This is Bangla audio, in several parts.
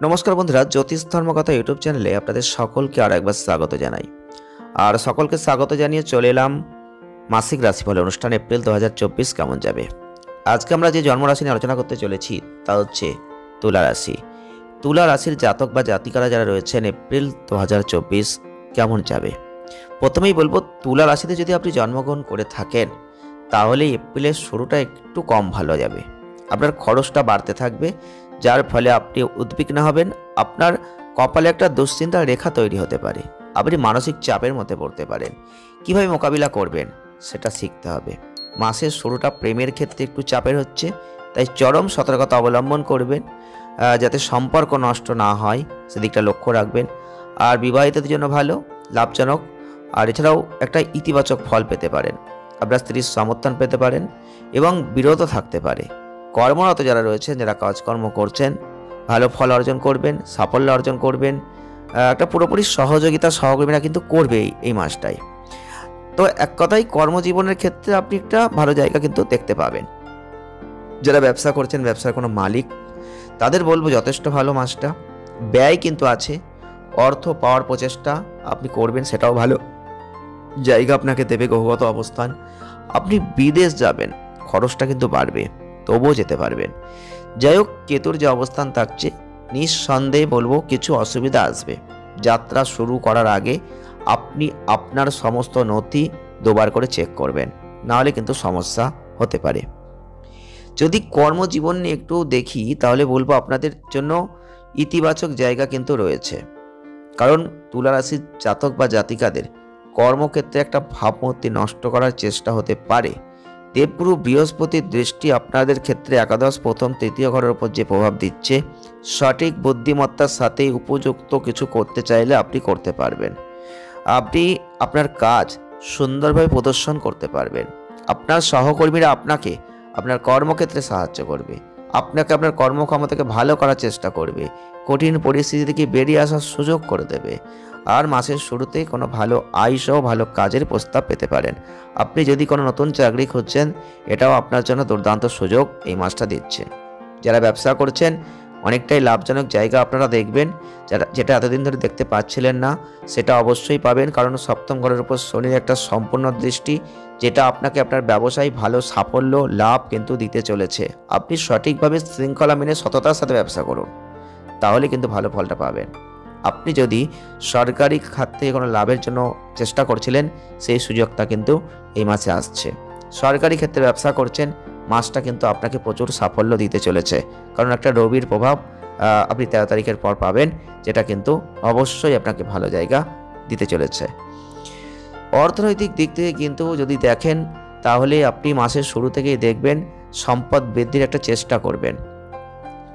নমস্কার বন্ধুরা, জ্যোতিষ ধর্মকথা ইউটিউব চ্যানেলে আপনাদের সকলকে আর একবার স্বাগত জানাই। আর সকলকে স্বাগত জানিয়ে চলে এলাম মাসিক রাশিফল অনুষ্ঠান। এপ্রিল 2024 কেমন যাবে। আজকে আমরা যে জন্মরাশি নিয়ে আলোচনা করতে চলেছি তা হচ্ছে তুলা রাশি। তুলা রাশির জাতক বা জাতিকারা যারা রয়েছেন এপ্রিল 2024 কেমন যাবে। প্রথমেই বলবো, তুলা রাশিতে যদি আপনি জন্মগ্রহণ করে থাকেন তাহলে এপ্রিলের শুরুটা একটু কম ভালো যাবে। আপনার খরচটা বাড়তে থাকবে, যার ফলে আপনি উদ্বিগ্ন হবেন। আপনার কপালে একটা দুশ্চিন্তার রেখা তৈরি হতে পারে। আপনি মানসিক চাপের মধ্যে পড়তে পারেন। কিভাবে মোকাবিলা করবেন সেটা শিখতে হবে। মাসের শুরুটা প্রেমের ক্ষেত্রে একটু চাপের হচ্ছে, তাই চরম সতর্কতা অবলম্বন করবেন যাতে সম্পর্ক নষ্ট না হয়, সেদিকটা লক্ষ্য রাখবেন। আর বিবাহিতদের জন্য ভালো, লাভজনক। আর এছাড়াও একটা ইতিবাচক ফল পেতে পারেন। আপনার স্ত্রীর সমর্থন পেতে পারেন এবং বিরত থাকতে পারে। কর্মরত যারা রয়েছেন, যারা কাজকর্ম করছেন, ভালো ফল অর্জন করবেন, সাফল্য অর্জন করবেন। একটা পুরোপুরি সহযোগিতা সহকর্মীরা কিন্তু করবেই এই মাসটাই। তো এক কথায় কর্মজীবনের ক্ষেত্রে আপনি একটা ভালো জায়গা কিন্তু দেখতে পাবেন। যারা ব্যবসা করছেন, ব্যবসার কোনো মালিক, তাদের বলবো যথেষ্ট ভালো মাসটা। ব্যয় কিন্তু আছে, অর্থ পাওয়ার প্রচেষ্টা আপনি করবেন, সেটাও ভালো জায়গা আপনাকে দেবে গ্রহগত অবস্থান। আপনি বিদেশ যাবেন, খরচটা কিন্তু বাড়বে, তবুও যেতে পারবেন। যাই হোক, কেতুর যে অবস্থান থাকছে, নিঃসন্দেহে বলবো কিছু অসুবিধা আসবে। যাত্রা শুরু করার আগে আপনি আপনার সমস্ত নথি দুবার করে চেক করবেন, নাহলে কিন্তু সমস্যা হতে পারে। যদি কর্মজীবন নিয়ে একটু দেখি তাহলে বলবো আপনাদের জন্য ইতিবাচক জায়গা কিন্তু রয়েছে। কারণ তুলা রাশির জাতক বা জাতিকাদের কর্মক্ষেত্রে একটা ভাবমূর্তি নষ্ট করার চেষ্টা হতে পারে। দেবগুরু বৃহস্পতির দৃষ্টি আপনাদের ক্ষেত্রে একাদশ, প্রথম, তৃতীয় ঘরের উপর যে প্রভাব দিচ্ছে, সঠিক বুদ্ধিমত্তার সাথে উপযুক্ত কিছু করতে চাইলে আপনি করতে পারবেন। আপনি আপনার কাজ সুন্দরভাবে প্রদর্শন করতে পারবেন। আপনার সহকর্মীরা আপনাকে আপনার কর্মক্ষেত্রে সাহায্য করবে, আপনাকে আপনার কর্মক্ষমতাকে ভালো করার চেষ্টা করবে, কঠিন পরিস্থিতি থেকে বেরিয়ে আসার সুযোগ করে দেবে। আর মাসের শুরুতেই কোনো ভালো আয়সহ ভালো কাজের প্রস্তাব পেতে পারেন। আপনি যদি কোনো নতুন চাকরি খুঁজছেন, এটাও আপনার জন্য দুর্দান্ত সুযোগ এই মাসটা দিচ্ছে। যারা ব্যবসা করছেন, অনেকটাই লাভজনক জায়গা আপনারা দেখবেন। যেটা এতদিন ধরে দেখতে পাচ্ছিলেন না, সেটা অবশ্যই পাবেন। কারণ সপ্তম ঘরের উপর শনির একটা সম্পূর্ণ দৃষ্টি, যেটা আপনাকে আপনার ব্যবসায় ভালো সাফল্য লাভ কিন্তু দিতে চলেছে। আপনি সঠিকভাবে শৃঙ্খলা মেনে সততার সাথে ব্যবসা করুন, তাহলে কিন্তু ভালো ফলটা পাবেন। আপনি যদি সরকারি খাত থেকে কোনো লাভের জন্য চেষ্টা করছিলেন, সেই সুযোগটা কিন্তু এই মাসে আসছে। সরকারি ক্ষেত্রে ব্যবসা করছেন, মাসটা কিন্তু আপনাকে প্রচুর সাফল্য দিতে চলেছে। কারণ একটা রবির প্রভাব আপনি 13 তারিখের পর পাবেন, যেটা কিন্তু অবশ্যই আপনাকে ভালো জায়গা দিতে চলেছে। অর্থনৈতিক দিক থেকে কিন্তু যদি দেখেন, তাহলে আপনি মাসের শুরু থেকেই দেখবেন সম্পদ বৃদ্ধির একটা চেষ্টা করবেন।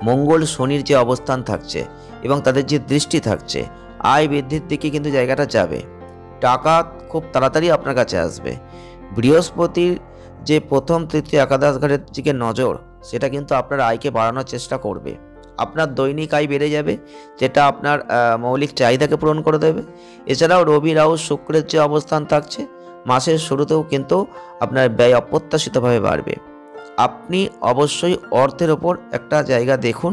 মঙ্গল শনির যে অবস্থান থাকছে এবং তাদের যে দৃষ্টি থাকছে, আয় বৃদ্ধির দিকে কিন্তু জায়গাটা যাবে। টাকা খুব তাড়াতাড়ি আপনার কাছে আসবে। বৃহস্পতির যে প্রথম, তৃতীয়, একাদশ ঘরের দিকে নজর, সেটা কিন্তু আপনার আয়কে বাড়ানোর চেষ্টা করবে। আপনার দৈনিক আয় বেড়ে যাবে, যেটা আপনার মৌলিক চাহিদাকে পূরণ করে দেবে। এছাড়াও রবি, রাহু, শুক্রের যে অবস্থান থাকছে, মাসের শুরুতেও কিন্তু আপনার ব্যয় অপ্রত্যাশিতভাবে বাড়বে। আপনি অবশ্যই অর্থের ওপর একটা জায়গা দেখুন,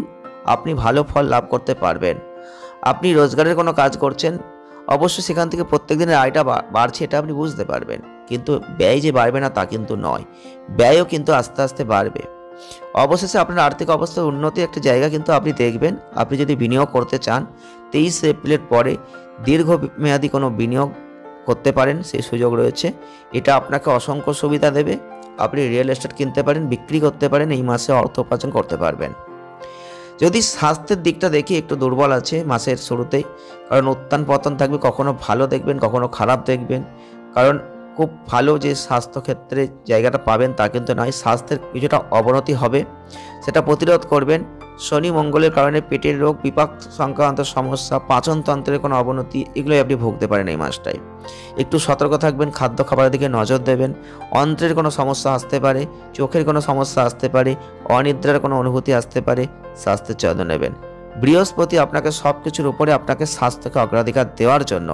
আপনি ভালো ফল লাভ করতে পারবেন। আপনি রোজগারের কোনো কাজ করছেন, অবশ্যই সেখান থেকে প্রত্যেক দিনের আয়টা বাড়ছে, এটা আপনি বুঝতে পারবেন। কিন্তু ব্যয় যে বাড়বে না তা কিন্তু নয়, ব্যয়ও কিন্তু আস্তে আস্তে বাড়বে। অবশেষে আপনার আর্থিক অবস্থার উন্নতির একটা জায়গা কিন্তু আপনি দেখবেন। আপনি যদি বিনিয়োগ করতে চান, 23 এপ্রিলের পরে দীর্ঘমেয়াদী কোনো বিনিয়োগ করতে পারেন, সেই সুযোগ রয়েছে। এটা আপনাকে অসংখ্য সুবিধা দেবে। আপনি রিয়েল এস্টেট কিনতে পারেন, বিক্রি করতে পারেন, এই মাসে অর্থ উপার্জন করতে পারবেন। যদি স্বাস্থ্যের দিকটা দেখি, একটু দুর্বল আছে মাসের শুরুতেই। কারণ উত্থান পতন থাকবে, কখনো ভালো দেখবেন, কখনো খারাপ দেখবেন। কারণ খুব ভালো যে স্বাস্থ্যক্ষেত্রে জায়গাটা পাবেন তা কিন্তু নয়, স্বাস্থ্যের কিছুটা অবনতি হবে, সেটা প্রতিরোধ করবেন। শনি মঙ্গলের কারণে পেটের রোগ, বিপাক সংক্রান্ত সমস্যা, পাচনতন্ত্রের কোনো অবনতি, এগুলোই আপনি ভুগতে পারেন এই মাসটায়। একটু সতর্ক থাকবেন, খাদ্য খাবারের দিকে নজর দেবেন। অন্ত্রের কোনো সমস্যা আসতে পারে, চোখের কোনো সমস্যা আসতে পারে, অনিদ্রার কোনো অনুভূতি আসতে পারে, স্বাস্থ্যের যত্ন নেবেন। বৃহস্পতি আপনাকে সব কিছুর উপরে আপনাকে স্বাস্থ্যকে অগ্রাধিকার দেওয়ার জন্য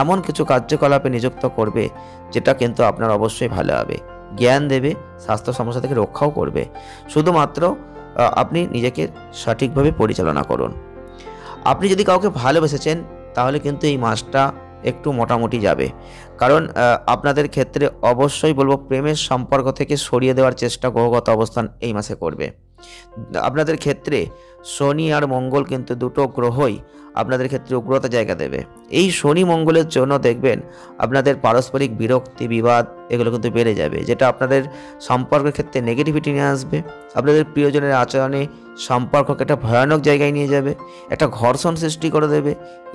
এমন কিছু কার্যকলাপে নিযুক্ত করবে, যেটা কিন্তু আপনার অবশ্যই ভালো হবে। জ্ঞান দেবে, স্বাস্থ্য সমস্যা থেকে রক্ষাও করবে। শুধুমাত্র আপনি নিজেকে সঠিকভাবে পরিচালনা করুন। আপনি যদি কাউকে ভালোবেসেছেন তাহলে কিন্তু এই মাসটা একটু মোটামুটি যাবে, কারণ আপনাদের ক্ষেত্রে অবশ্যই বলবো প্রেমের সম্পর্ক থেকে সরিয়ে দেওয়ার চেষ্টা গ্রহগত অবস্থান এই মাসে করবে। আপনাদের ক্ষেত্রে শনি আর মঙ্গল কিন্তু দুটো গ্রহই আপনাদের ক্ষেত্রে উগ্রতা জায়গা দেবে। এই শনি মঙ্গলের জন্য দেখবেন আপনাদের পারস্পরিক বিরক্তি বিবাদ এগুলো কিন্তু বেড়ে যাবে, যেটা আপনাদের সম্পর্কের ক্ষেত্রে নেগেটিভিটি নিয়ে আসবে। আপনাদের প্রিয়জনের আচরণে সম্পর্ককে একটা ভয়ানক জায়গায় নিয়ে যাবে, একটা ঘর্ষণ সৃষ্টি করে দেবে।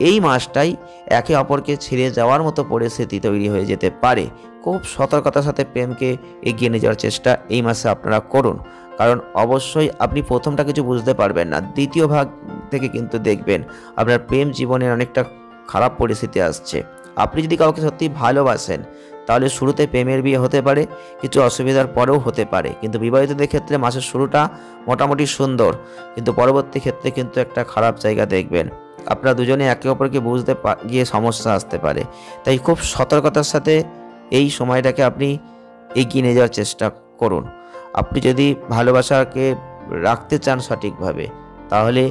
এই মাসটাই একে অপরকে ছেড়ে যাওয়ার মতো পরিস্থিতি তৈরি হয়ে যেতে পারে। খুব সতর্কতার সাথে প্রেমকে এগিয়ে নিয়ে যাওয়ার চেষ্টা এই মাসে আপনারা করুন, কারণ অবশ্যই আপনি প্রথমটা কিছু বুঝতে পারবেন না, দ্বিতীয় ভাগ থেকে কিন্তু দেখবেন আপনার প্রেম জীবনের অনেকটা খারাপ পরিস্থিতি আসছে। আপনি যদি কাউকে সত্যি ভালোবাসেন তাহলে শুরুতে প্রেমের বিয়ে হতে পারে, কিছু অসুবিধার পরেও হতে পারে, কিন্তু বিবাহিতদের ক্ষেত্রে মাসের শুরুটা মোটামুটি সুন্দর, কিন্তু পরবর্তী ক্ষেত্রে কিন্তু একটা খারাপ জায়গা দেখবেন। আপনারা দুজনে একে অপরকে বুঝতে গিয়ে সমস্যা আসতে পারে। তাই খুব সতর্কতার সাথে এই সময়টাকে আপনি এগিয়ে নিয়ে যাওয়ার চেষ্টা করুন। আপনি যদি ভালোবাসাকে রাখতে চান সঠিকভাবে, তাহলে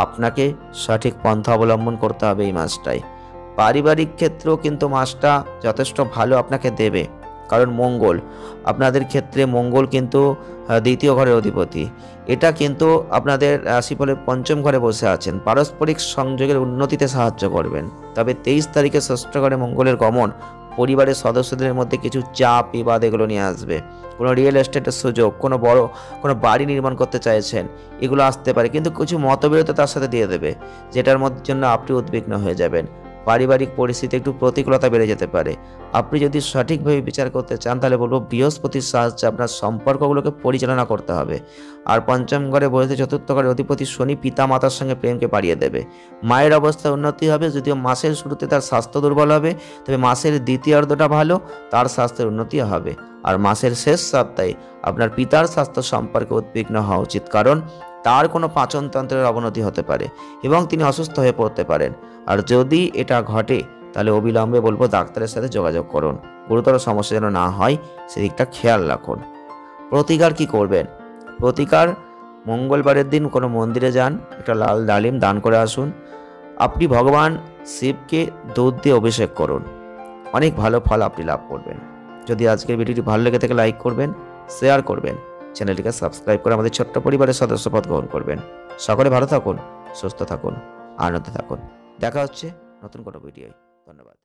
আপনাকে সঠিক পন্থা অবলম্বন করতে হবে এই মাসটায়। পারিবারিক ক্ষেত্রেও কিন্তু মাসটা যথেষ্ট ভালো আপনাকে দেবে, কারণ মঙ্গল আপনাদের ক্ষেত্রে মঙ্গল কিন্তু দ্বিতীয় ঘরের অধিপতি। এটা কিন্তু আপনাদের রাশিফলের পঞ্চম ঘরে বসে আছেন, পারস্পরিক সংযোগের উন্নতিতে সাহায্য করবেন। তবে 23 তারিখে ষষ্ঠ ঘরে মঙ্গলের গমন পরিবারের সদস্যদের মধ্যে কিছু চাপ বিবাদ এগুলো নিয়ে আসবে। কোনো রিয়েল এস্টেটের সুযোগ, কোনো বাড়ি নির্মাণ করতে চাইছেন, এগুলো আসতে পারে, কিন্তু কিছু মতবিরোধ তার সাথে দিয়ে দেবে, যেটার জন্য আপনি উদ্বিগ্ন হয়ে যাবেন। পারিবারিক পরিস্থিতি একটু প্রতিকূলতা বেড়ে যেতে পারে। আপনি যদি সঠিকভাবে বিচার করতে চান তাহলে বলবো বৃহস্পতির সাহায্যে আপনার সম্পর্কগুলোকে পরিচালনা করতে হবে। আর পঞ্চম ঘরে বসে চতুর্থ ঘরের অধিপতি শনি পিতা মাতার সঙ্গে প্রেমকে বাড়িয়ে দেবে। মায়ের অবস্থায় উন্নতি হবে, যদিও মাসের শুরুতে তার স্বাস্থ্য দুর্বল হবে, তবে মাসের দ্বিতীয়ার্ধটা ভালো, তার স্বাস্থ্যের উন্নতি হবে। আর মাসের শেষ সপ্তাহে আপনার পিতার স্বাস্থ্য সম্পর্কে উদ্বিগ্ন হওয়া উচিত, কারণ তার কোনো পাচনতন্ত্রের অবনতি হতে পারে এবং তিনি অসুস্থ হয়ে পড়তে পারেন। আর যদি এটা ঘটে তাহলে অবিলম্বে বলবো ডাক্তারের সাথে যোগাযোগ করুন, গুরুতর সমস্যা যেন না হয় সেদিকটা খেয়াল রাখুন। প্রতিকার কি করবেন? প্রতিকার মঙ্গলবারের দিন কোনো মন্দিরে যান, একটা লাল ডালিম দান করে আসুন। আপনি ভগবান শিবকে দুধ দিয়ে অভিষেক করুন, অনেক ভালো ফল আপনি লাভ করবেন। যদি আজকের ভিডিওটি ভালো লেগে থাকে লাইক করবেন, শেয়ার করবেন, চ্যানেলটিকে সাবস্ক্রাইব করে আমাদের ছোট্ট পরিবারের সদস্যপদ গ্রহণ করবেন। সকলে ভালো থাকুন, সুস্থ থাকুন, আনন্দে থাকুন। দেখা হচ্ছে নতুন কোনো ভিডিওয়। ধন্যবাদ।